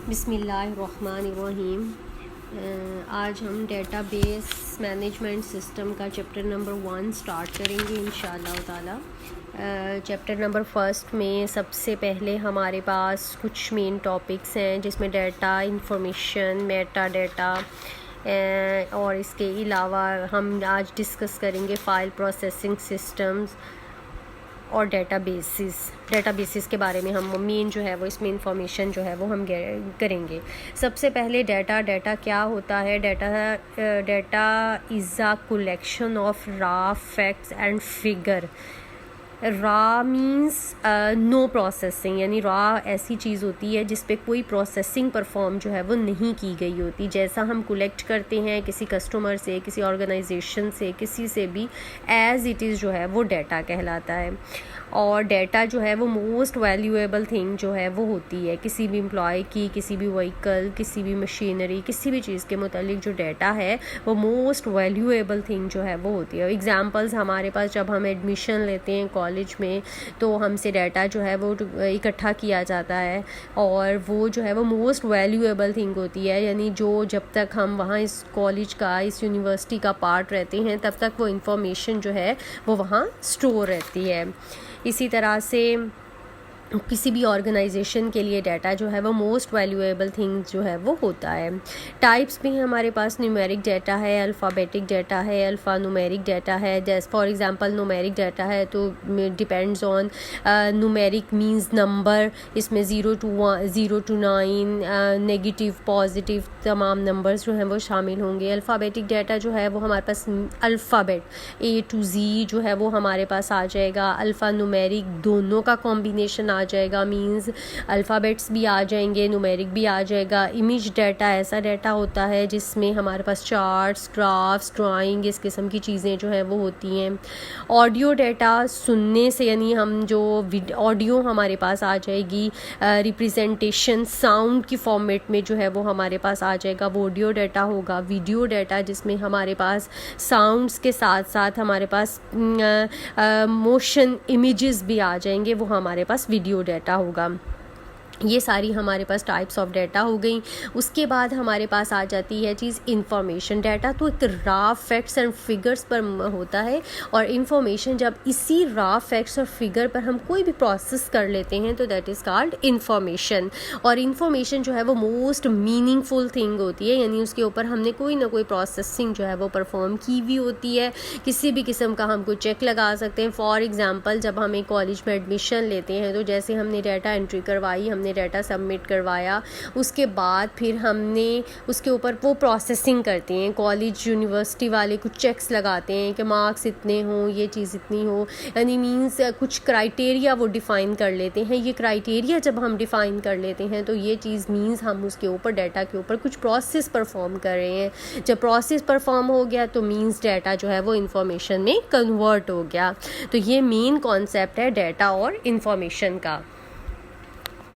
बिस्मिल्लाहिर्रहमानिर्रहीम। आज हम डेटाबेस मैनेजमेंट सिस्टम का चैप्टर नंबर 1 स्टार्ट करेंगे इंशाअल्लाह ताला। चैप्टर नंबर 1 में सबसे पहले हमारे पास कुछ मेन टॉपिक्स हैं, जिसमें डाटा, इंफॉर्मेशन, मेटा डाटा और इसके अलावा हम आज डिस्कस करेंगे फ़ाइल प्रोसेसिंग सिस्टम्स और डेटाबेसिस के बारे में हम मेन जो है वो इसमें इंफॉर्मेशन जो है वो हम करेंगे। सबसे पहले डाटा क्या होता है। Data is a collection of raw facts and figure. Raw means no processing, यानी रॉ ऐसी चीज़ होती है जिस पे कोई प्रोसेसिंग परफॉर्म जो है वो नहीं की गई होती। जैसा हम कलेक्ट करते हैं किसी कस्टमर से, किसी ऑर्गेनाइजेशन से, किसी से भी, एज़ इट इज़ जो है वो डाटा कहलाता है। और डाटा जो है वो मोस्ट वैल्यूएबल थिंग जो है वो होती है किसी भी एम्प्लॉय की, किसी भी व्हीकल, किसी भी मशीनरी, किसी भी चीज़ के मुतालिक जो डाटा है वो मोस्ट वैल्यूएबल थिंग जो है वो होती है। एग्जांपल्स हमारे पास, जब हम एडमिशन लेते हैं कॉलेज में तो हमसे डाटा जो है वो इकट्ठा किया जाता है और वो जो है वो मोस्ट वैल्यूएबल थिंग होती है। यानी जो जब तक हम वहाँ इस कॉलेज का, इस यूनिवर्सिटी का पार्ट रहते हैं तब तक वो इंफॉर्मेशन जो है वो वहाँ स्टोर रहती है। इसी तरह से किसी भी ऑर्गेनाइजेशन के लिए डाटा जो है वो मोस्ट वैल्यूएबल थिंग जो है वो होता है। टाइप्स भी हमारे पास न्यूमेरिक डाटा है, अल्फ़ाबेटिक डाटा है, अल्फ़ा न्यूमेरिक डाटा है। जैसे फॉर एग्जांपल न्यूमेरिक डाटा है तो depends on numeric means number. इसमें 0 to 9 नेगेटिव, पॉजिटिव तमाम नंबर्स जो हैं वो शामिल होंगे। अल्फ़ाबेटिक डाटा जो है वो हमारे पास अल्फ़ाबेट A to Z जो है वो हमारे पास आ जाएगा। अल्फ़ा न्यूमेरिक दोनों का कॉम्बिनेशन आ जाएगा, मींस अल्फ़ाबेट्स भी आ जाएंगे, न्यूमेरिक भी आ जाएगा। इमेज डाटा ऐसा डाटा होता है जिसमें हमारे पास चार्ट्स, ग्राफ्स, ड्राइंग, इस किस्म की चीज़ें जो है वो होती हैं। ऑडियो डाटा सुनने से, यानी हम जो ऑडियो हमारे पास आ जाएगी, रिप्रेजेंटेशन साउंड की फॉर्मेट में जो है वो हमारे पास आ जाएगा, वो ऑडियो डाटा होगा। वीडियो डाटा जिसमें हमारे पास साउंड्स के साथ साथ हमारे पास मोशन इमेजेस भी आ जाएंगे, वो हमारे पास वीडियो डाटा होगा। ये सारी हमारे पास टाइप्स ऑफ डाटा हो गई। उसके बाद हमारे पास आ जाती है चीज़ इंफॉर्मेशन। डाटा तो एक रॉ फैक्ट्स एंड फिगर्स पर होता है, और इंफॉर्मेशन जब इसी रॉ फैक्ट्स और फिगर पर हम कोई भी प्रोसेस कर लेते हैं तो दैट इज़ कॉल्ड इंफॉर्मेशन। और इंफॉर्मेशन जो है वो मोस्ट मीनिंगफुल थिंग होती है, यानी उसके ऊपर हमने कोई ना कोई प्रोसेसिंग जो है वो परफॉर्म की हुई होती है। किसी भी किस्म का हम कोई चेक लगा सकते हैं। फॉर एग्जांपल, जब हम एक कॉलेज में एडमिशन लेते हैं तो जैसे हमने डाटा एंट्री करवाई, हमने डाटा सबमिट करवाया, उसके बाद फिर हमने उसके ऊपर वो प्रोसेसिंग करते हैं। कॉलेज यूनिवर्सिटी वाले कुछ चेक्स लगाते हैं कि मार्क्स इतने हों, ये चीज़ इतनी हो, यानी मींस कुछ क्राइटेरिया वो डिफ़ाइन कर लेते हैं। ये क्राइटेरिया जब हम डिफ़ाइन कर लेते हैं तो ये चीज़ मींस हम उसके ऊपर, डाटा के ऊपर कुछ प्रोसेस परफॉर्म कर रहे हैं। जब प्रोसेस परफॉर्म हो गया तो मींस डाटा जो है वो इंफॉर्मेशन में कन्वर्ट हो गया। तो ये मेन कॉन्सेप्ट है डाटा और इंफॉर्मेशन का।